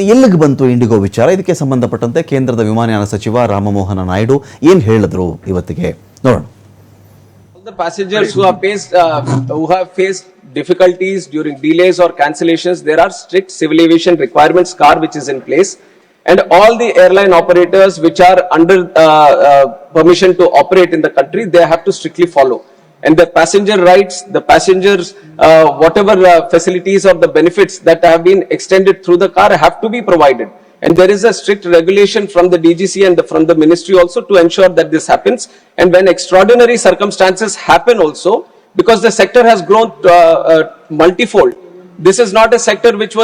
ಎಲ್ಲಿಗೆ ಬಂತು ಇಂಡಿಗೋ ವಿಚಾರ? ಇದಕ್ಕೆ ಸಂಬಂಧಪಟ್ಟಂತೆ ಕೇಂದ್ರದ ವಿಮಾನಯಾನ ಸಚಿವ ರಾಮಮೋಹನ ನಾಯ್ಡು ಏನು ಹೇಳಿದ್ರು ಇವತ್ತಿಗೆ ನೋಡೋಣ. The passengers who have faced difficulties during delays or cancellations, there are strict civil aviation requirements which is in place, and all the airline operators which are under permission to operate in the country, they have to strictly follow. And the passenger rights, the passengers, whatever facilities or the benefits that have been extended through the car have to be provided. And there is a strict regulation from the DGC and from the ministry also to ensure that this happens. And when extraordinary circumstances happen also, because the sector has grown multifold, this is not a sector which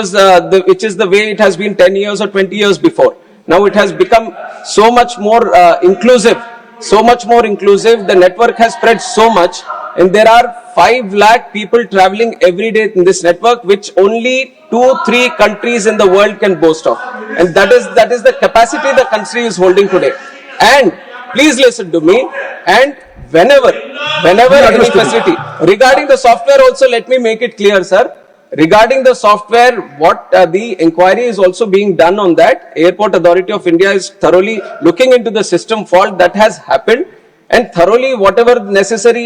is the way it has been 10 years or 20 years before. Now it has become so much more inclusive. The network has spread so much, and there are 5 lakh people traveling every day in this network, which only 2-3 countries in the world can boast of. And that is the capacity the country is holding today. And please listen to me. And whenever any facility regarding the software also, let me make it clear, sir. Regarding the software, what the inquiry is also being done on that. Airport Authority of India is thoroughly looking into the system fault that has happened, and thoroughly whatever necessary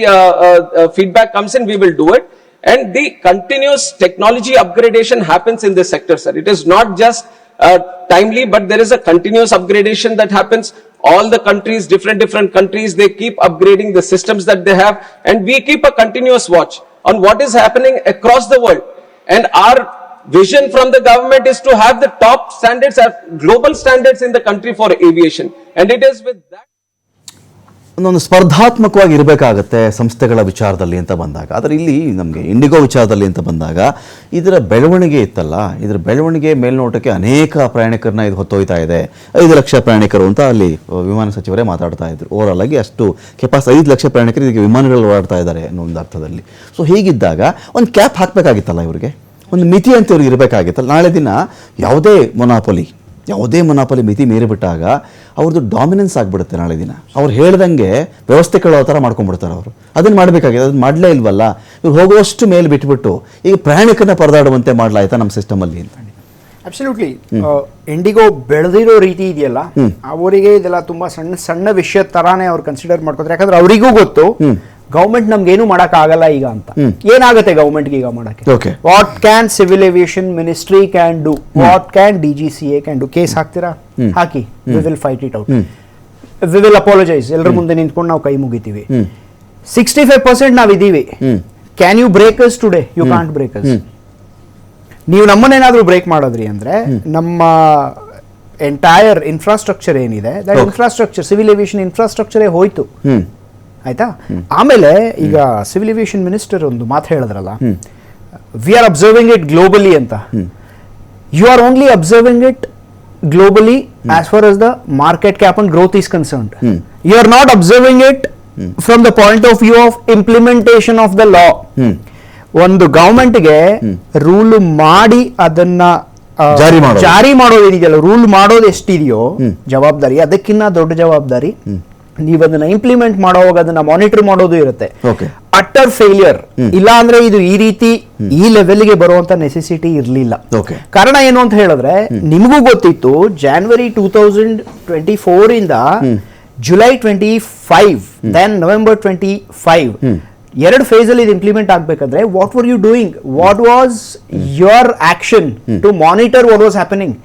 feedback comes in, we will do it. And the continuous technology upgradation happens in this sector, sir. It is not just timely, but there is a continuous upgradation that happens. All the countries, different countries, they keep upgrading the systems that they have, and we keep a continuous watch on what is happening across the world. And our vision from the government is to have the top standards, global standards in the country for aviation. And it is with that. ಒಂದೊಂದು ಸ್ಪರ್ಧಾತ್ಮಕವಾಗಿ ಇರಬೇಕಾಗತ್ತೆ ಸಂಸ್ಥೆಗಳ ವಿಚಾರದಲ್ಲಿ ಅಂತ ಬಂದಾಗ, ಆದರೆ ಇಲ್ಲಿ ನಮಗೆ IndiGo ವಿಚಾರದಲ್ಲಿ ಅಂತ ಬಂದಾಗ ಇದರ ಬೆಳವಣಿಗೆ ಇತ್ತಲ್ಲ, ಇದರ ಬೆಳವಣಿಗೆ ಮೇಲ್ನೋಟಕ್ಕೆ ಅನೇಕ ಪ್ರಯಾಣಿಕರನ್ನ ಇದು ಹೊತ್ತೊಯ್ತಾ ಇದೆ. 5 ಲಕ್ಷ ಪ್ರಯಾಣಿಕರು ಅಂತ ಅಲ್ಲಿ ವಿಮಾನ ಸಚಿವರೇ ಮಾತಾಡ್ತಾ ಇದ್ರು. ಓವರಾಲ್ ಆಗಿ ಅಷ್ಟು ಕೆಪಾಸಿಟಿ 5 ಲಕ್ಷ ಪ್ರಯಾಣಿಕರು ಇದಕ್ಕೆ ವಿಮಾನಗಳು ಓಡಾಡ್ತಾ ಇದ್ದಾರೆ ಅನ್ನೋ ಒಂದು ಅರ್ಥದಲ್ಲಿ. ಸೊ ಹೀಗಿದ್ದಾಗ ಒಂದು ಕ್ಯಾಪ್ ಹಾಕಬೇಕಾಗಿತ್ತಲ್ಲ, ಇವರಿಗೆ ಒಂದು ಮಿತಿ ಅಂತ ಇವ್ರಿಗೆ ಇರಬೇಕಾಗಿತ್ತಲ್ಲ. ನಾಳೆ ದಿನ ಯಾವುದೇ ಮೊನಾಪೊಲಿ ಮಿತಿ ಮೀರಿಬಿಟ್ಟಾಗ ಅವ್ರದ್ದು ಡಾಮಿನೆನ್ಸ್ ಆಗಿಬಿಡುತ್ತೆ. ನಾಳೆ ದಿನ ಅವ್ರು ಹೇಳ್ದಂಗೆ ವ್ಯವಸ್ಥೆ ಕೇಳೋ ಥರ ಮಾಡ್ಕೊಂಡ್ಬಿಡ್ತಾರೆ ಅವರು. ಅದನ್ನು ಮಾಡಬೇಕಾಗಿದೆ, ಅದನ್ನು ಮಾಡಲೇ ಇಲ್ವಲ್ಲ. ಇವ್ರು ಹೋಗುವಷ್ಟು ಮೇಲೆ ಬಿಟ್ಬಿಟ್ಟು ಈಗ ಪ್ರಯಾಣಿಕರನ್ನ ಪರದಾಡುವಂತೆ ಮಾಡಲಾಯ್ತಾ ನಮ್ಮ ಸಿಸ್ಟಮಲ್ಲಿ ಅಂತ. ಅಬ್ಸಲ್ಯೂಟ್ಲಿ. ಇಂಡಿಗೋ ಬೆಳೆದಿರೋ ರೀತಿ ಇದೆಯಲ್ಲ, ಅವರಿಗೆ ಇದೆಲ್ಲ ತುಂಬಾ ಸಣ್ಣ ಸಣ್ಣ ವಿಷಯ ತರಾನೇ ಅವ್ರು ಕನ್ಸಿಡರ್ ಮಾಡ್ಕೋತಾರೆ. ಯಾಕಂದ್ರೆ ಅವರಿಗೂ ಗೊತ್ತು ಗೌರ್ಮೆಂಟ್ ನಮ್ಗೇನು ಮಾಡಕ್ ಆಗಲ್ಲ ಈಗ ಅಂತ. ಏನಾಗುತ್ತೆ ಗೌರ್ಮೆಂಟ್ಗೆ ಈಗ ಮಾಡಕ್ಕೆ? What can civil aviation ministry can do, what can DGCA can do? Case ಹಾಕ್ತೀರಾ? ಹಾಕಿ, we will fight it out, we will apologise. ಎಲ್ಲರ ಮುಂದೆ ನಿಂತ್ಕೊಂಡು ನಾವು ಕೈ ಮುಗಿತೀವಿ. 65% ನಾವಿದ್ದೀವಿ. Can you break us today? You can't break us. ನೀವು ನಮ್ಮನ್ನೇನಾದ್ರೂ ಬ್ರೇಕ್ ಮಾಡೋದ್ರಿ ಅಂದ್ರೆ ನಮ್ಮ ಎಂಟೈರ್ ಇನ್ಫ್ರಾಸ್ಟ್ರಕ್ಚರ್ ಏನಿದೆ, ದಟ್ ಇನ್ಫ್ರಾಸ್ಟ್ರಕ್ಚರ್, ಸಿವಿಲ್ ಏವಿಯೇಷನ್ ಇನ್ಫ್ರಾಸ್ಟ್ರಕ್ಚರೇ ಹೋಯ್ತು. ಆಯ್ತಾ? ಆಮೇಲೆ ಈಗ ಸಿವಿಲ್ ಏವಿಯೇಷನ್ ಮಿನಿಸ್ಟರ್ ಒಂದು ಮಾತು ಹೇಳಿದ್ರಲ್ಲ, we are observing it globally ಅಂತ. You are only observing it globally as far as the market cap and growth is concerned. You are not observing it from the point of view of implementation of the law. ಒಂದು ಗವರ್ಮೆಂಟ್ಗೆ rule ಮಾಡಿ ಅದನ್ನ ಜಾರಿ ಮಾಡೋದೇನಿದೆಯಲ್ಲ, rule ಮಾಡೋದು ಎಷ್ಟಿದೆಯೋ ಜವಾಬ್ದಾರಿ, ಅದಕ್ಕಿಂತ ದೊಡ್ಡ ಜವಾಬ್ದಾರಿ ನೀವು ಅದನ್ನ ಇಂಪ್ಲಿಮೆಂಟ್ ಮಾಡೋವಾಗ ಅದನ್ನ ಮಾನಿಟರ್ ಮಾಡೋದು ಇರುತ್ತೆ. ಅಟರ್ ಫೇಲಿಯರ್ ಇಲ್ಲ ಅಂದ್ರೆ ಇದು ಈ ರೀತಿ ಈ ಲೆವೆಲ್ಗೆ ಬರುವಂತ ನೆಸೆಸಿಟಿ ಇರಲಿಲ್ಲ. ಕಾರಣ ಏನು ಅಂತ ಹೇಳಿದ್ರೆ, ನಿಮಗೂ ಗೊತ್ತಿತ್ತು January 2024 ಇಂದ July 25 ದೆನ್ November 25 ಎರಡು ಫೇಸ್ ಅಲ್ಲಿ ಇದು ಇಂಪ್ಲಿಮೆಂಟ್ ಆಗ್ಬೇಕಾದ್ರೆ what were you doing? What was your action to monitor what was happening?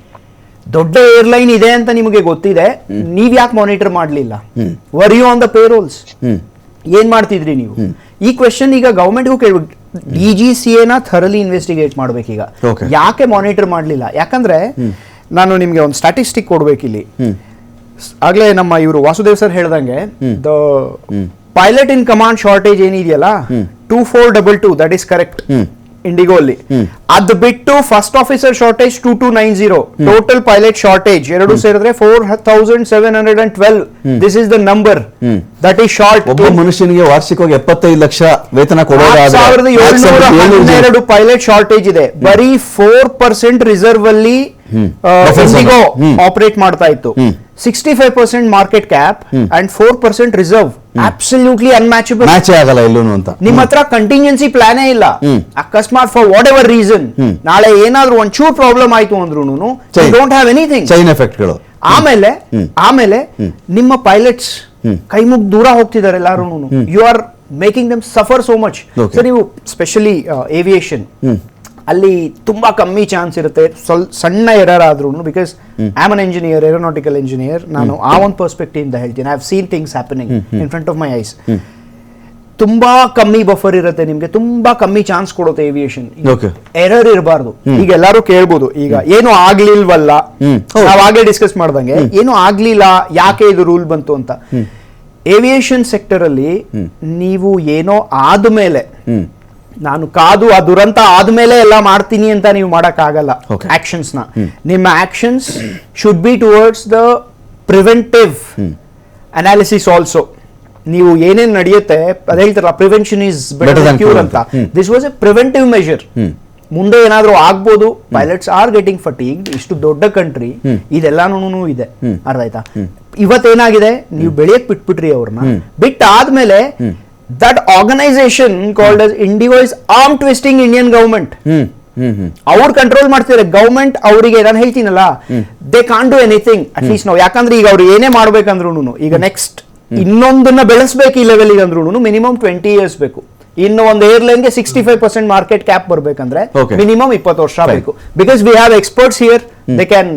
ದೊಡ್ಡ ಏರ್ಲೈನ್ ಇದೆ ಅಂತ ನಿಮಗೆ ಗೊತ್ತಿದೆ, ನೀವ್ ಯಾಕೆ ಮಾನಿಟರ್ ಮಾಡಲಿಲ್ಲ? Were you on the payrolls? ಏನ್ ಮಾಡ್ತಿದ್ರಿ ನೀವು? ಈ ಕ್ವೆಶನ್ ಈಗ ಗವರ್ಮೆಂಟ್ಗೂ ಕೇಳ್ಬೇಕು. DGCA ನ ಥರಲಿ ಇನ್ವೆಸ್ಟಿಗೇಟ್ ಮಾಡ್ಬೇಕೀಗ. ಯಾಕೆ ಮಾನಿಟರ್ ಮಾಡಲಿಲ್ಲ? ಯಾಕಂದ್ರೆ ನಾನು ನಿಮ್ಗೆ ಒಂದು ಸ್ಟಾಟಿಸ್ಟಿಕ್ ಕೊಡ್ಬೇಕಿಲ್ಲಿ. ಆಗ್ಲೇ ನಮ್ಮ ಇವರು ವಾಸುದೇವ್ ಸರ್ ಹೇಳ್ದಂಗೆ the pilot in command shortage ಏನಿದೆಯಲ್ಲ 2422, ದಟ್ ಈಸ್ ಕರೆಕ್ಟ್ ಇಂಡಿಗೋ ಅಲ್ಲಿ. ಅದು ಬಿಟ್ಟು first officer shortage 2290, total pilot shortage ಎರಡು ಸೇರಿದ್ರೆ 4712. This is the number that is short. ಒಬ್ಬ ಮನುಷ್ಯನಿಗೆ ವಾರ್ಷಿಕವಾಗಿ 75 ಲಕ್ಷ ವೇತನ ಕೊಡೋದು 4712 ಪೈಲಟ್ ಶಾರ್ಟೇಜ್ ಇದೆ. ಬರೀ 4% ರಿಸರ್ವ್ ಅಲ್ಲಿ ಇಂಡಿಗೋ ಆಪರೇಟ್ ಮಾಡ್ತಾ ಇತ್ತು. 65% market cap and 4% reserve, absolutely unmatchable. ಮ್ಯಾಚೇ ಆಗಲ್ಲ ಎಲ್ಲೂ ಅಂತ. ನಿಮ್ಮ ಹತ್ರ ಕಂಟಿಂಜೆನ್ಸಿ ಪ್ಲಾನೇ ಇಲ್ಲ. ಅಕಸ್ಮಾತ್ ಫಾರ್ ವಾಟ್ ಎವರ್ ರೀಸನ್ ನಾಳೆ ಏನಾದ್ರೂ ಒಂಚೂರು ಪ್ರಾಬ್ಲಮ್ ಆಯ್ತು ಅಂದ್ರೂ ಡೋಂಟ್ ಹ್ಯಾವ್ ಎನಿಥಿಂಗ್. ಚೈನ್ ಎಫೆಕ್ಟ್ಗಳು. ಆಮೇಲೆ ನಿಮ್ಮ ಪೈಲಟ್ಸ್ ಕೈ ಮುಗ್ ದೂರ ಹೋಗ್ತಿದ್ದಾರೆ ಎಲ್ಲಾರು. You are making them suffer so much. So ನೀವು ಸ್ಪೆಷಲಿ ಏವಿಯೇಷನ್ ಅಲ್ಲಿ ತುಂಬಾ ಕಮ್ಮಿ ಚಾನ್ಸ್ ಇರುತ್ತೆ ಸಣ್ಣ ಎರರ್ ಆದ್ರೂ, because I am an engineer, aeronautical engineer. ನಾನು ಆ ಒಂದು ಪರ್ಸ್ಪೆಕ್ಟಿವ್ ಇಂದ ಹೇಳ್ತೀನಿ. I have seen things happening in front of my eyes. ತುಂಬಾ ಕಮ್ಮಿ ಬಫರ್ ಇರುತ್ತೆ ನಿಮ್ಗೆ, ತುಂಬಾ ಕಮ್ಮಿ ಚಾನ್ಸ್ ಕೊಡುತ್ತೆ ಏವಿಯೇಷನ್. ಎರರ್ ಇರಬಾರ್ದು. ಈಗ ಎಲ್ಲರೂ ಕೇಳ್ಬೋದು, ಈಗ ಏನು ಆಗ್ಲಿಲ್ವಲ್ಲ, ನಾವ್ ಹಾಗೆ ಡಿಸ್ಕಸ್ ಮಾಡ್ದಂಗೆ ಏನು ಆಗ್ಲಿಲ್ಲ, ಯಾಕೆ ಇದು ರೂಲ್ ಬಂತು ಅಂತ. ಏವಿಯೇಷನ್ ಸೆಕ್ಟರ್ ಅಲ್ಲಿ ನೀವು ಏನೋ ಆದ್ಮೇಲೆ, ನಾನು ಕಾದು ಆ ದುರಂತ ಆದ್ಮೇಲೆ ಎಲ್ಲ ಮಾಡ್ತೀನಿ ಅಂತ ನೀವು ಮಾಡಕ್ ಆಗಲ್ಲ. ಆಕ್ಷನ್ಸ್ ನ ನಿಮ್ಮ actions should be towards the preventive analysis also. ನೀವು ಏನೇನ್ ನಡೆಯುತ್ತೆ ಅದೇ ಹೇಳ್ತಾರಲ್ಲ, prevention is better than cure ಅಂತ. This was a preventive measure. ಮುಂದೆ ಏನಾದ್ರೂ ಆಗ್ಬೋದು. Pilots are getting fatigued. ಇಷ್ಟು ದೊಡ್ಡ ಕಂಟ್ರಿ, ಇದೆಲ್ಲಾನು ಇದೆ. ಅರ್ಥ ಆಯ್ತಾ? ಇವತ್ತೇನಾಗಿದೆ, ನೀವು ಬೆಳೆಯಕ್ ಬಿಟ್ಬಿಟ್ರಿ ಅವ್ರನ್ನ. ಬಿಟ್ಟಾದ್ಮೇಲೆ that organization called as Indigo is arm twisting Indian government. ಅವ್ರು ಕಂಟ್ರೋಲ್ ಮಾಡ್ತಿದ್ದಾರೆ ಗವರ್ಮೆಂಟ್. ಅವರಿಗೆ ನಾನು ಹೇಳ್ತೀನಲ್ಲ, they can't do anything at least ನಾವು. ಯಾಕಂದ್ರೆ ಈಗ ಅವ್ರು ಏನೇ ಮಾಡ್ಬೇಕಂದ್ರು, ಈಗ ನೆಕ್ಸ್ಟ್ ಇನ್ನೊಂದನ್ನ ಬೆಳೆಸಬೇಕು ಈ ಲೆವೆಲ್ ಅಂದ್ರೂ ಮಿನಿಮಮ್ 20 years ಬೇಕು. ಇನ್ನು ಒಂದು ಏರ್ಲೈನ್ಗೆ 65% ಮಾರ್ಕೆಟ್ ಕ್ಯಾಪ್ ಬರ್ಬೇಕಂದ್ರೆ ಮಿನಿಮಮ್ 20 ವರ್ಷ ಬೇಕು. Because we have experts here, they can